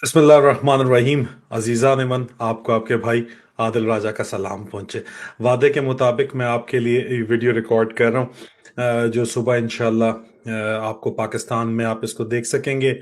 बिस्मिल्लाहिर्रहमानिर्रहीम। अजीज़ान मन, आपको आपके भाई आदिल राजा का सलाम पहुँचे। वादे के मुताबिक मैं आपके लिए ये वीडियो रिकॉर्ड कर रहा हूँ, जो सुबह इंशाल्लाह आपको पाकिस्तान में आप इसको देख सकेंगे।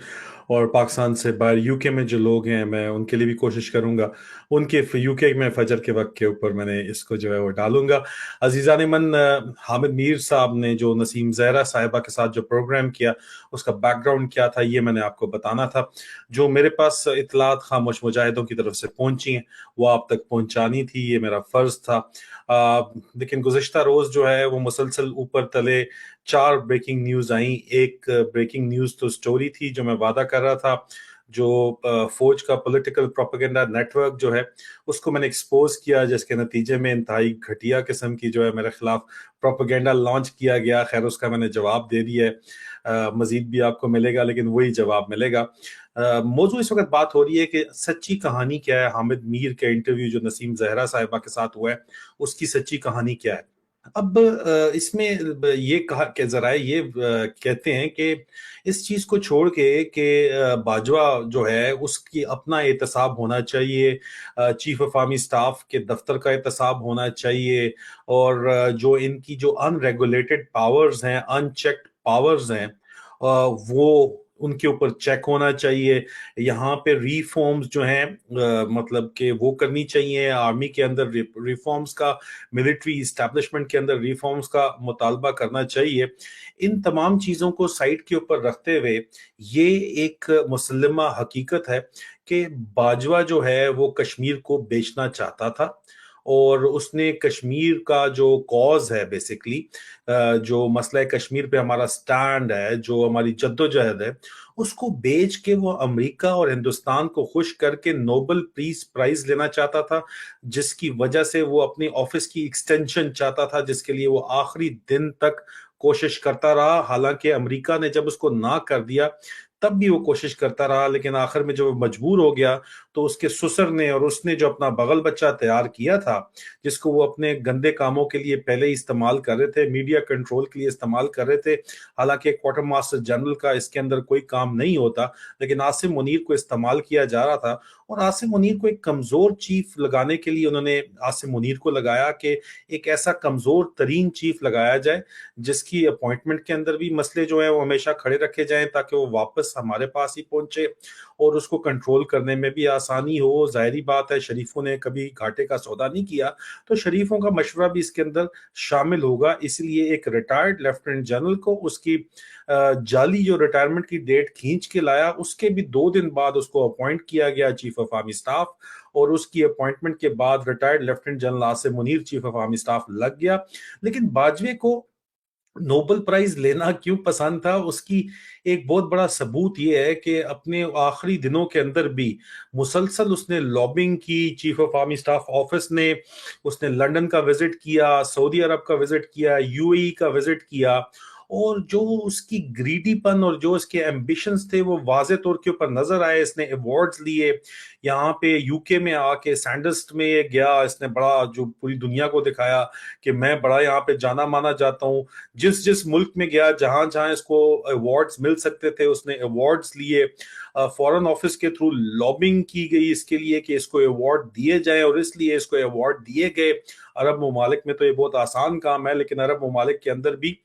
और पाकिस्तान से बाहर यूके में जो लोग हैं, मैं उनके लिए भी कोशिश करूँगा। उनके यूके में फजर के वक्त के ऊपर मैंने इसको जो है वो डालूंगा। अजीज़ान मन, हामिद मीर साहब ने जो नसीम जहरा साहिबा के साथ जो प्रोग्राम किया, उसका बैकग्राउंड क्या था, ये मैंने आपको बताना था। जो मेरे पास इतलात खामोश मुजाहिदों की तरफ से पहुंची हैं, वो आप तक पहुंचानी थी, ये मेरा फर्ज था। लेकिन गुज़िश्ता रोज जो है वो मुसलसल ऊपर तले चार ब्रेकिंग न्यूज आई। एक ब्रेकिंग न्यूज तो स्टोरी थी जो मैं वादा कर रहा था, जो फौज का पॉलिटिकल प्रोपेगेंडा नेटवर्क जो है, उसको मैंने एक्सपोज किया, जिसके नतीजे में इंतहाई घटिया किस्म की जो है मेरे खिलाफ प्रोपेगेंडा लॉन्च किया गया। खैर, उसका मैंने जवाब दे दिया है। मजीद भी आपको मिलेगा, लेकिन वही जवाब मिलेगा। मौजूद इस वक्त बात हो रही है कि सच्ची कहानी क्या है। हामिद मीर का इंटरव्यू जो नसीम जहरा साहिबा के साथ हुआ है, उसकी सच्ची कहानी क्या है। अब इसमें ये कहा कि जरा ये कहते हैं कि इस चीज को छोड़ के कि बाजवा जो है उसकी अपना एहतसाब होना चाहिए, चीफ ऑफ आर्मी स्टाफ के दफ्तर का एहतसाब होना चाहिए, और जो इनकी जो अनरेगुलेटेड पावर्स हैं, अनचेक्ड पावर्स हैं, वो उनके ऊपर चेक होना चाहिए। यहाँ पे रिफॉर्म्स जो हैं, मतलब कि वो करनी चाहिए आर्मी के अंदर, रिफॉर्म्स का, मिलिट्री इस्टेब्लिशमेंट के अंदर रिफॉर्म्स का मुतालबा करना चाहिए। इन तमाम चीज़ों को साइड के ऊपर रखते हुए ये एक मुसल्लमा हकीकत है कि बाजवा जो है वो कश्मीर को बेचना चाहता था, और उसने कश्मीर का जो कॉज है, बेसिकली जो मसला कश्मीर पे हमारा स्टैंड है, जो हमारी जद्दोजहद है, उसको बेच के वो अमेरिका और हिंदुस्तान को खुश करके नोबेल पीस प्राइज लेना चाहता था, जिसकी वजह से वो अपनी ऑफिस की एक्सटेंशन चाहता था, जिसके लिए वो आखिरी दिन तक कोशिश करता रहा। हालांकि अमेरिका ने जब उसको ना कर दिया, तब भी वो कोशिश करता रहा, लेकिन आखिर में जब वो मजबूर हो गया, तो उसके ससुर ने और उसने जो अपना बगल बच्चा तैयार किया था, जिसको वो अपने गंदे कामों के लिए पहले ही इस्तेमाल कर रहे थे, मीडिया कंट्रोल के लिए इस्तेमाल कर रहे थे। हालांकि क्वार्टर मास्टर जनरल का इसके अंदर कोई काम नहीं होता, लेकिन आसिम मुनीर को इस्तेमाल किया जा रहा था। और आसिम मुनीर को एक कमजोर चीफ लगाने के लिए उन्होंने आसिम मुनीर को लगाया कि एक ऐसा कमजोर तरीन चीफ लगाया जाए, जिसकी अपॉइंटमेंट के अंदर भी मसले जो है वो हमेशा खड़े रखे जाएं, ताकि वो वापस हमारे पास ही पहुंचे और उसको कंट्रोल करने में भी आसानी हो। जाहिर बात है, शरीफों ने कभी घाटे का सौदा नहीं किया, तो शरीफों का मशवरा भी इसके अंदर शामिल होगा। इसलिए एक रिटायर्ड लेफ्टिनेंट जनरल को उसकी जाली जो रिटायरमेंट की डेट खींच के लाया, उसके भी 2 दिन बाद उसको अपॉइंट किया गया चीफ ऑफ आर्मी स्टाफ, और उसकी अपॉइंटमेंट के बाद retired lieutenant general Asim Munir chief of army staff लग गया। लेकिन बाजवे को नोबेल प्राइज लेना क्यों पसंद था, उसकी एक बहुत बड़ा सबूत यह है कि अपने आखिरी दिनों के अंदर भी मुसलसल उसने लॉबिंग की chief of army staff office ने। उसने लंदन का विजिट किया, सऊदी अरब का विजिट किया, यूएई का विजिट किया, और जो उसकी ग्रीडीपन और जो उसके एम्बिशंस थे वो वाजे तौर के ऊपर नजर आए। इसने अवार्ड्स लिए, यहाँ पे यूके में आके सैंडस्ट में ये गया, इसने बड़ा जो पूरी दुनिया को दिखाया कि मैं बड़ा यहाँ पे जाना माना जाता हूँ। जिस जिस मुल्क में गया, जहां जहां इसको अवार्ड्स मिल सकते थे, उसने अवार्ड्स लिए। फॉरेन ऑफिस के थ्रू लॉबिंग की गई इसके लिए कि इसको अवार्ड दिए जाए, और इसलिए इसको अवार्ड दिए गए। अरब ममालिक में तो ये बहुत आसान काम है, लेकिन अरब ममालिक के अंदर भी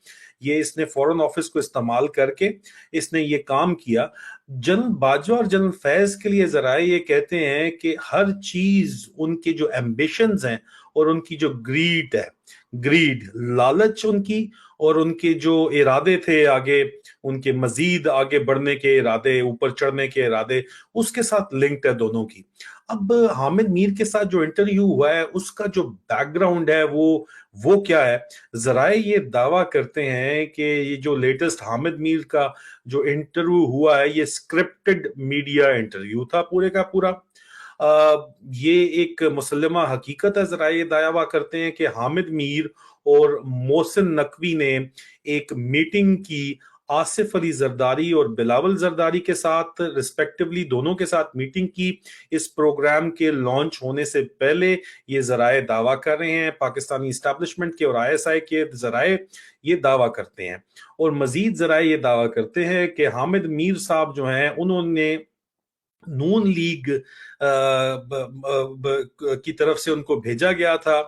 ये इसने फॉरेन ऑफिस को इस्तेमाल करके इसने ये काम किया। जनरल बाजवा और जनरल फैज के लिए जरा ये कहते हैं कि हर चीज, उनके जो एम्बिशंस हैं और उनकी जो ग्रीड है, ग्रीड, लालच उनकी, और उनके जो इरादे थे आगे, उनके मजीद आगे बढ़ने के इरादे, ऊपर चढ़ने के इरादे, उसके साथ लिंक्ड है दोनों की। अब हामिद मीर के साथ जो इंटरव्यू हुआ है, उसका जो बैकग्राउंड है वो क्या है। जराए ये दावा करते हैं कि ये जो लेटेस्ट हामिद मीर का जो इंटरव्यू हुआ है, ये स्क्रिप्टेड मीडिया इंटरव्यू था पूरे का पूरा। ये एक मुसल्लमा हकीकत है। जरा ये दावा करते हैं कि हामिद मीर और मोहसिन नकवी ने एक मीटिंग की, आसिफ अली जरदारी और बिलावल जरदारी के साथ रिस्पेक्टिवली, दोनों के साथ मीटिंग की इस प्रोग्राम के लॉन्च होने से पहले। ये जराए दावा कर रहे हैं, पाकिस्तानी इस्टेब्लिशमेंट के और आईएसआई के जराए ये दावा करते हैं। और मजीद जराए ये दावा करते हैं कि हामिद मीर साहब जो हैं, उन्होंने नून लीग की तरफ से उनको भेजा गया था,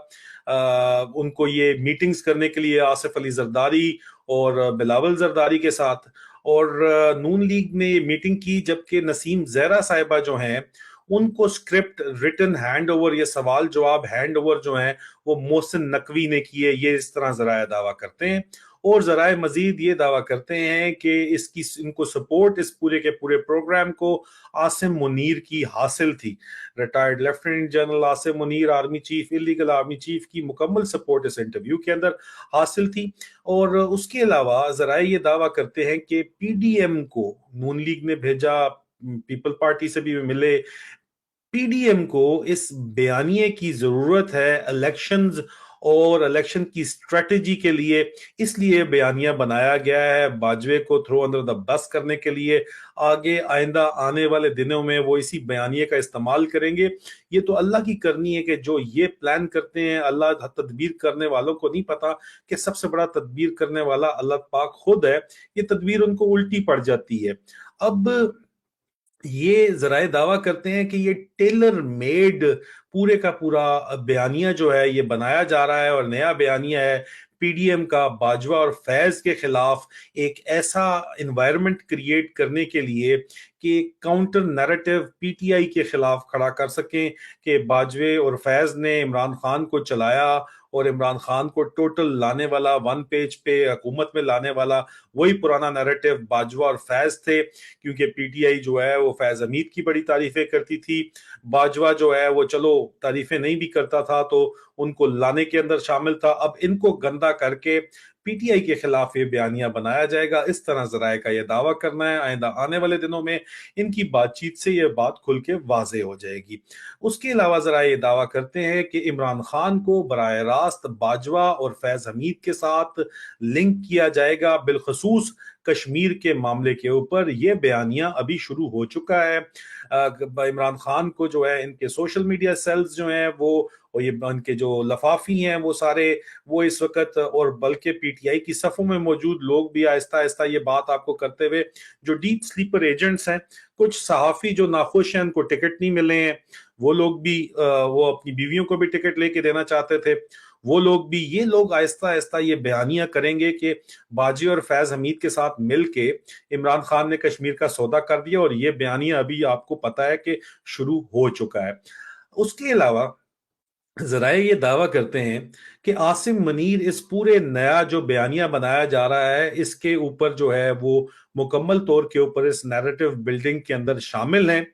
उनको ये मीटिंग्स करने के लिए, आसिफ अली जरदारी और बिलावल जरदारी के साथ। और नून लीग ने ये मीटिंग की, जबकि नसीम जहरा साहिबा जो हैं उनको स्क्रिप्ट रिटन हैंड ओवर, ये सवाल जवाब हैंड ओवर जो हैं वो मोहसिन नकवी ने किए, ये इस तरह जराए दावा करते हैं। और जराए मजीद ये दावा करते हैं कि इसकी इनको सपोर्ट इस पूरे के पूरे प्रोग्राम को आसिम मुनीर की हासिल थी। Retired lieutenant general Asim Munir, army chief, illegal army chief की मुकम्मल सपोर्ट इस इंटरव्यू के अंदर हासिल थी। और उसके अलावा जराए ये दावा करते हैं कि पीडीएम को नून लीग ने भेजा, पीपल पार्टी से भी मिले, पीडीएम को इस बयानिए की जरूरत है इलेक्शंस और इलेक्शन की स्ट्रेटेजी के लिए, इसलिए बयानिया बनाया गया है बाजवे को थ्रो अंडर द बस करने के लिए। आगे आइंदा आने वाले दिनों में वो इसी बयानिए का इस्तेमाल करेंगे। ये तो अल्लाह की करनी है कि जो ये प्लान करते हैं, अल्लाह तदबीर करने वालों को नहीं पता कि सबसे बड़ा तदबीर करने वाला अल्लाह पाक खुद है। ये तदबीर उनको उल्टी पड़ जाती है। अब ये जराए दावा करते हैं कि ये टेलर मेड पूरे का पूरा बयानिया जो है ये बनाया जा रहा है, और नया बयानिया है पीडीएम का बाजवा और फैज के खिलाफ एक ऐसा इन्वायरमेंट क्रिएट करने के लिए कि काउंटर नैरेटिव पीटीआई के खिलाफ खड़ा कर सकें कि बाजवे और फैज ने इमरान खान को चलाया, और इमरान खान को टोटल लाने वाला, वन पेज पे हुकूमत में लाने वाला वही पुराना नैरेटिव बाजवा और फैज थे। क्योंकि पीटीआई जो है वो फैज हमीद की बड़ी तारीफें करती थी, बाजवा जो है वो चलो तारीफें नहीं भी करता था तो उनको लाने के अंदर शामिल था। अब इनको गंदा करके पीटीआई के खिलाफ ये बयानिया बनाया जाएगा, इस तरह जराए का ये दावा करना है। आइंदा आने वाले दिनों में इनकी बातचीत से ये बात खुल के वाजे हो जाएगी। उसके अलावा जरा ये दावा करते हैं कि इमरान खान को बराह रास्त बाजवा और फैज हमीद के साथ लिंक किया जाएगा, बिलखसूस कश्मीर के मामले के ऊपर। ये बयानिया अभी शुरू हो चुका है। इमरान खान को जो है इनके सोशल मीडिया सेल्स जो हैं वो, और ये उनके जो लफाफी हैं वो सारे, वो इस वक्त, और बल्कि पीटीआई की सफों में मौजूद लोग भी आहिस्ता आहिस्ता ये बात आपको करते हुए, जो डीप स्लीपर एजेंट्स हैं, कुछ सहाफी जो नाखुश हैं उनको टिकट नहीं मिले हैं, वो लोग भी वो अपनी बीवियों को भी टिकट लेके देना चाहते थे, वो लोग भी, ये लोग आहिस्ता आहिस्ता ये बयानियां करेंगे कि बाजी और फैज हमीद के साथ मिलके इमरान खान ने कश्मीर का सौदा कर दिया। और ये बयानिया अभी आपको पता है कि शुरू हो चुका है। उसके अलावा जराए ये दावा करते हैं कि आसिम मनीर इस पूरे नया जो बयानिया बनाया जा रहा है इसके ऊपर जो है वो मुकम्मल तौर के ऊपर इस नैरेटिव बिल्डिंग के अंदर शामिल हैं,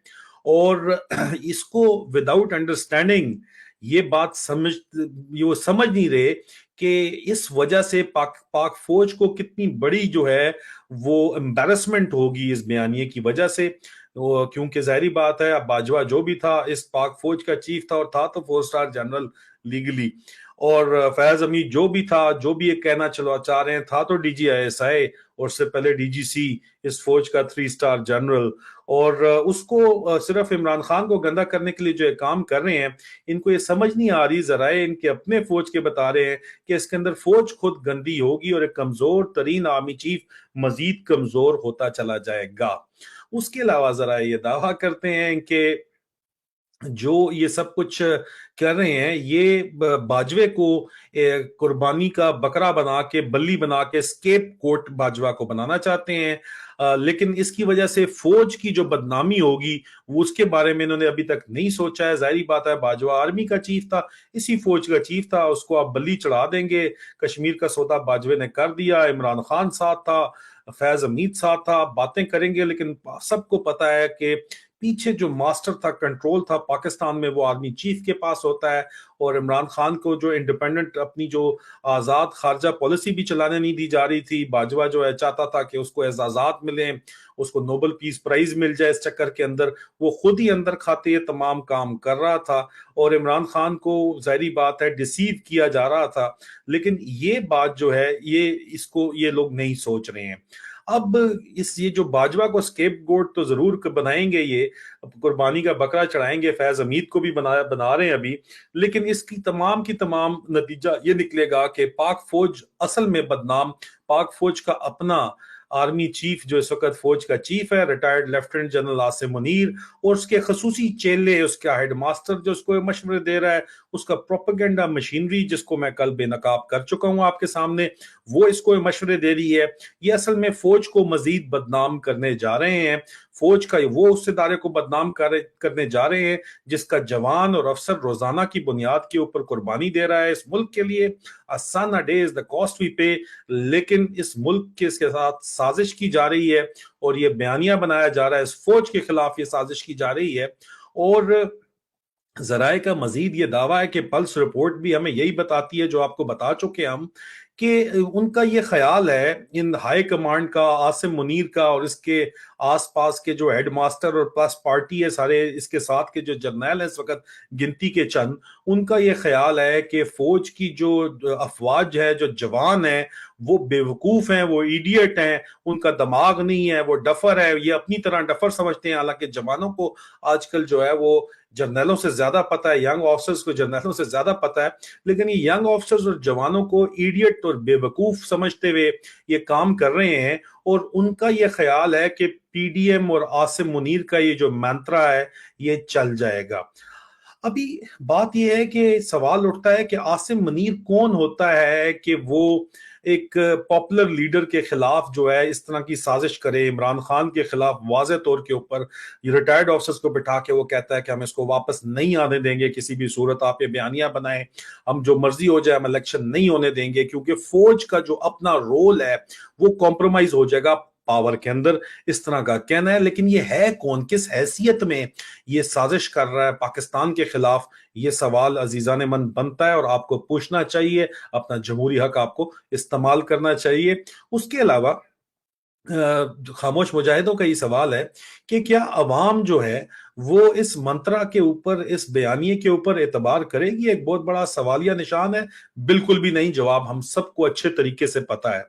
और इसको विदाउट अंडरस्टैंडिंग ये बात समझ, ये वो समझ नहीं रहे कि इस वजह से पाक फौज को कितनी बड़ी जो है वो एम्बैरसमेंट होगी इस बयानिए की वजह से। क्योंकि जाहिर बात है, अब बाजवा जो भी था इस पाक फौज का चीफ था, और था तो 4 स्टार जनरल लीगली, और फैज अमीद जो भी था, जो भी ये कहना चलो चाह रहे हैं, था तो DGISI, और उससे पहले DGC, इस फौज का 3 स्टार जनरल। और उसको सिर्फ इमरान खान को गंदा करने के लिए जो ये काम कर रहे हैं, इनको ये समझ नहीं आ रही, जराए इनके अपने फौज के बता रहे हैं कि इसके अंदर फौज खुद गंदी होगी और एक कमजोर तरीन आर्मी चीफ मजीद कमजोर होता चला जाएगा। उसके अलावा जरा ये दावा करते हैं कि जो ये सब कुछ कर रहे हैं, ये बाजवे को कुर्बानी का बकरा बना के, बल्ली बना के स्केप कोट बाजवा को बनाना चाहते हैं। लेकिन इसकी वजह से फौज की जो बदनामी होगी वो उसके बारे में इन्होंने अभी तक नहीं सोचा है। जाहिर बात है, बाजवा आर्मी का चीफ था, इसी फौज का चीफ था, उसको आप बल्ली चढ़ा देंगे। कश्मीर का सौदा बाजवे ने कर दिया, इमरान खान साथ था, फैज हमीद साथ था, बातें करेंगे, लेकिन सबको पता है कि पीछे जो मास्टर था, कंट्रोल था पाकिस्तान में, वो आर्मी चीफ के पास होता है। और इमरान खान को जो इंडिपेंडेंट अपनी जो आज़ाद खारजा पॉलिसी भी चलाने नहीं दी जा रही थी, बाजवा जो है चाहता था कि उसको एजाजात मिले, उसको नोबेल पीस प्राइज मिल जाए। इस चक्कर के अंदर वो खुद ही अंदर खाते तमाम काम कर रहा था, और इमरान खान को जाहिर बात है डिसीव किया जा रहा था। लेकिन ये बात जो है, ये इसको ये लोग नहीं सोच रहे हैं। अब इस ये जो बाजवा को स्केप गोट तो जरूर बनाएंगे, ये कुर्बानी का बकरा चढ़ाएंगे, फैज हमीद को भी बना रहे हैं अभी। लेकिन इसकी तमाम की तमाम नतीजा ये निकलेगा कि पाक फौज असल में बदनाम, पाक फौज का अपना आर्मी चीफ जो इस वक्त फौज का चीफ है, retired lieutenant general Asim Munir, और उसके खसूसी चेले, उसका हेड मास्टर जो उसको मशवरे दे रहा है, उसका प्रोपेगेंडा मशीनरी जिसको मैं कल बेनकाब कर चुका हूं आपके सामने, वो इसको मशवरे दे रही है। ये असल में फौज को मजीद बदनाम करने जा रहे हैं। फौज का वो उस इदारे को बदनाम करने जा रहे हैं जिसका जवान और अफसर रोजाना की बुनियाद के ऊपर कुर्बानी दे रहा है इस मुल्क के लिए। a son a day is the cost we pay। लेकिन इस मुल्क के इसके साथ साजिश की जा रही है और ये बयानिया बनाया जा रहा है, इस फौज के खिलाफ ये साजिश की जा रही है। और जराए का मजीद ये दावा है कि पल्स रिपोर्ट भी हमें यही बताती है, जो आपको बता चुके हम, कि उनका ये ख्याल है, इन हाई कमांड का, आसिम मुनीर का और इसके आसपास के जो हेड मास्टर और प्लस पार्टी है, सारे इसके साथ के जो जर्नैल हैं इस वक्त गिनती के चंद, उनका ये ख्याल है कि फौज की जो अफवाज है, जो जवान है, वो बेवकूफ हैं, वो इडियट हैं, उनका दिमाग नहीं है, वो डफर है, ये अपनी तरह डफर समझते हैं। हालांकि जवानों को आजकल जो है वो जर्नैलों से ज्यादा पता है, यंग ऑफिसर्स को जर्नैलों से ज्यादा पता है, लेकिन ये यंग ऑफिसर्स और जवानों को इडियट और बेवकूफ समझते हुए ये काम कर रहे हैं। और उनका ये ख्याल है कि पीडीएम और आसिम मुनीर का ये जो मंत्रा है ये चल जाएगा। अभी बात यह है कि सवाल उठता है कि आसिम मुनीर कौन होता है कि वो एक पॉपुलर लीडर के खिलाफ जो है इस तरह की साजिश करे, इमरान खान के खिलाफ वाज़े तौर के ऊपर रिटायर्ड ऑफिसर्स को बिठा के वो कहता है कि हम इसको वापस नहीं आने देंगे किसी भी सूरत, आप ये बयानिया बनाएं, हम जो मर्जी हो जाए हम इलेक्शन नहीं होने देंगे, क्योंकि फौज का जो अपना रोल है वो कॉम्प्रोमाइज हो जाएगा पावर के अंदर, इस तरह का कहना है। लेकिन ये है कौन, किस हैसियत में ये साजिश कर रहा है पाकिस्तान के खिलाफ, ये सवाल अजीजान मन बनता है और आपको पूछना चाहिए, अपना जमहूरी हक आपको इस्तेमाल करना चाहिए। उसके अलावा खामोश मुजाहिदों का ये सवाल है कि क्या अवाम जो है वो इस मंत्रा के ऊपर, इस बयानिए के ऊपर एतबार करेगी? एक बहुत बड़ा सवालिया निशान है। बिल्कुल भी नहीं, जवाब हम सबको अच्छे तरीके से पता है।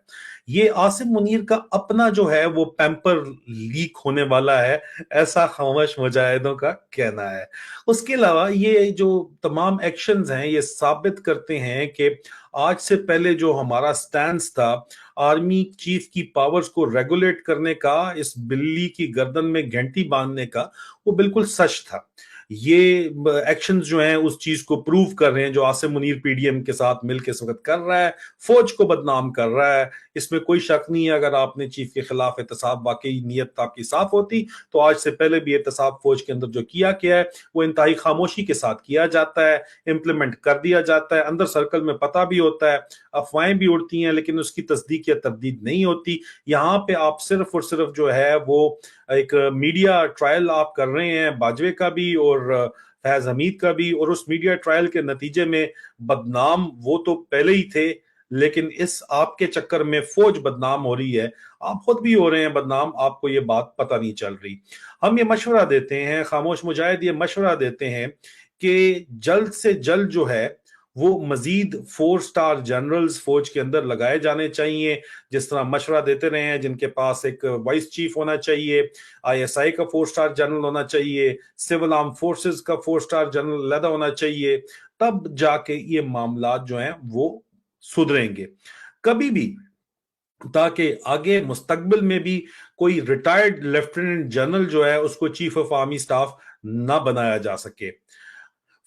ये आसिम मुनीर का अपना जो है वो पैम्पर लीक होने वाला है, ऐसा खामोश मुजाहिदों का कहना है। उसके अलावा ये जो तमाम एक्शंस हैं ये साबित करते हैं कि आज से पहले जो हमारा स्टैंड था आर्मी चीफ की पावर्स को रेगुलेट करने का, इस बिल्ली की गर्दन में घंटी बांधने का, वो बिल्कुल सच था। ये एक्शंस जो हैं उस चीज को प्रूव कर रहे हैं जो आसिम मुनीर पीडीएम के साथ मिलकर इस वक्त कर रहा है, फौज को बदनाम कर रहा है, इसमें कोई शक नहीं है। अगर आपने चीफ के खिलाफ एहतसाब, वाकई नीयत आपकी साफ होती तो आज से पहले भी एहतसाब फौज के अंदर जो किया गया है वो इंतहाई खामोशी के साथ किया जाता है, इम्प्लीमेंट कर दिया जाता है, अंदर सर्कल में पता भी होता है, अफवाहें भी उड़ती हैं लेकिन उसकी तस्दीक या तरदीद नहीं होती। यहाँ पे आप सिर्फ और सिर्फ जो है वो एक मीडिया ट्रायल आप कर रहे हैं, बाजवे का भी और फैज हमीद का भी, और उस मीडिया ट्रायल के नतीजे में बदनाम वो तो पहले ही थे, लेकिन इस आपके चक्कर में फौज बदनाम हो रही है, आप खुद भी हो रहे हैं बदनाम, आपको ये बात पता नहीं चल रही। हम ये मशवरा देते हैं, खामोश मुजाहिद ये मशवरा देते हैं कि जल्द से जल्द जो है वो मजीद 4 स्टार जनरल्स फौज के अंदर लगाए जाने चाहिए, जिस तरह मशवरा देते रहे हैं, जिनके पास एक वाइस चीफ होना चाहिए, आईएसआई का 4 स्टार जनरल होना चाहिए, सिविल आर्म फोर्सेस का 4 स्टार जनरल अलहदा होना चाहिए, तब जाके ये मामला जो हैं वो सुधरेंगे कभी भी, ताकि आगे मुस्तकबिल में भी कोई रिटायर्ड लेफ्टिनेंट जनरल जो है उसको चीफ ऑफ आर्मी स्टाफ ना बनाया जा सके।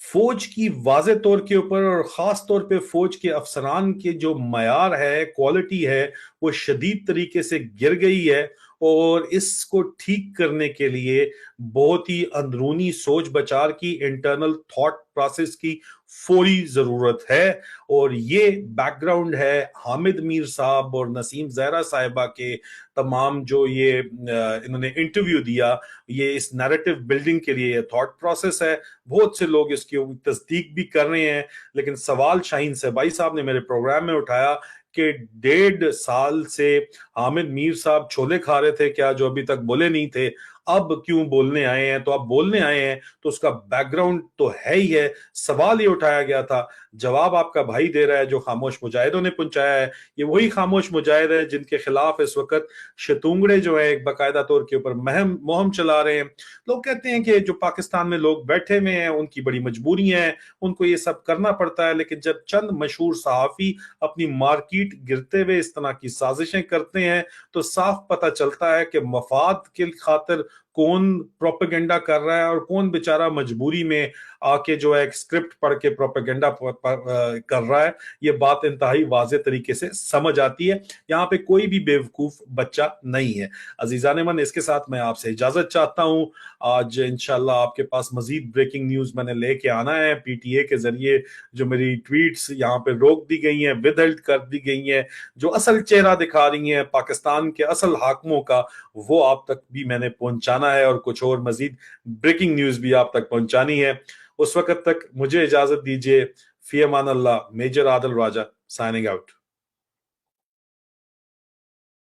फौज की वाज़े तौर के ऊपर और ख़ास तौर पे फौज के अफसरान के जो मयार है, क्वालिटी है, वो शदीद तरीके से गिर गई है और इसको ठीक करने के लिए बहुत ही अंदरूनी सोच बचार की, इंटरनल थॉट प्रोसेस की फौरी ज़रूरत है। और ये बैकग्राउंड है हामिद मीर साहब और नसीम ज़हरा साहिबा के तमाम जो ये इन्होंने इंटरव्यू दिया, ये इस नैरेटिव बिल्डिंग के लिए थॉट प्रोसेस है। बहुत से लोग इसकी तस्दीक भी कर रहे हैं, लेकिन सवाल शाहीन सबाई साहब ने मेरे प्रोग्राम में उठाया कि 1.5 साल से हामिद मीर साहब छोले खा रहे थे क्या, जो अभी तक बोले नहीं थे, अब क्यों बोलने आए हैं? तो अब बोलने आए हैं तो उसका बैकग्राउंड तो है ही है, सवाल ही उठाया गया था, जवाब आपका भाई दे रहा है जो खामोश मुजाहिदों ने पहुंचाया है। ये वही खामोश मुजाहिद है जिनके खिलाफ इस वक्त शतूंगड़े जो है एक बाकायदा तौर के ऊपर मुहिम चला रहे हैं। लोग कहते हैं कि जो पाकिस्तान में लोग बैठे हुए हैं उनकी बड़ी मजबूरी है, उनको ये सब करना पड़ता है, लेकिन जब चंद मशहूर सहाफी अपनी मार्केट ट्वीट गिरते हुए इस तरह की साजिशें करते हैं तो साफ पता चलता है कि मफाद के खातिर कौन प्रोपेगेंडा कर रहा है और कौन बेचारा मजबूरी में आके जो है एक स्क्रिप्ट पढ़ के प्रोपेगेंडा कर रहा है। ये बात इंतहाई वाज़ेह तरीके से समझ आती है। यहाँ पे कोई भी बेवकूफ बच्चा नहीं है। अजीजान मन, इसके साथ मैं आपसे इजाजत चाहता हूँ। आज इंशाल्लाह आपके पास मजीद ब्रेकिंग न्यूज मैंने लेके आना है। पीटीए के जरिए जो मेरी ट्वीट्स यहाँ पे रोक दी गई हैं, विदहेल्ड कर दी गई हैं, जो असल चेहरा दिखा रही हैं पाकिस्तान के असल हाकिमों का, वो आप तक भी मैंने पहुंचाना है और कुछ और मजीद ब्रेकिंग न्यूज भी आप तक पहुंचानी है। उस वक्त तक मुझे इजाजत दीजिए। फी अमान अल्लाह। मेजर आदिल राजा साइनिंग आउट।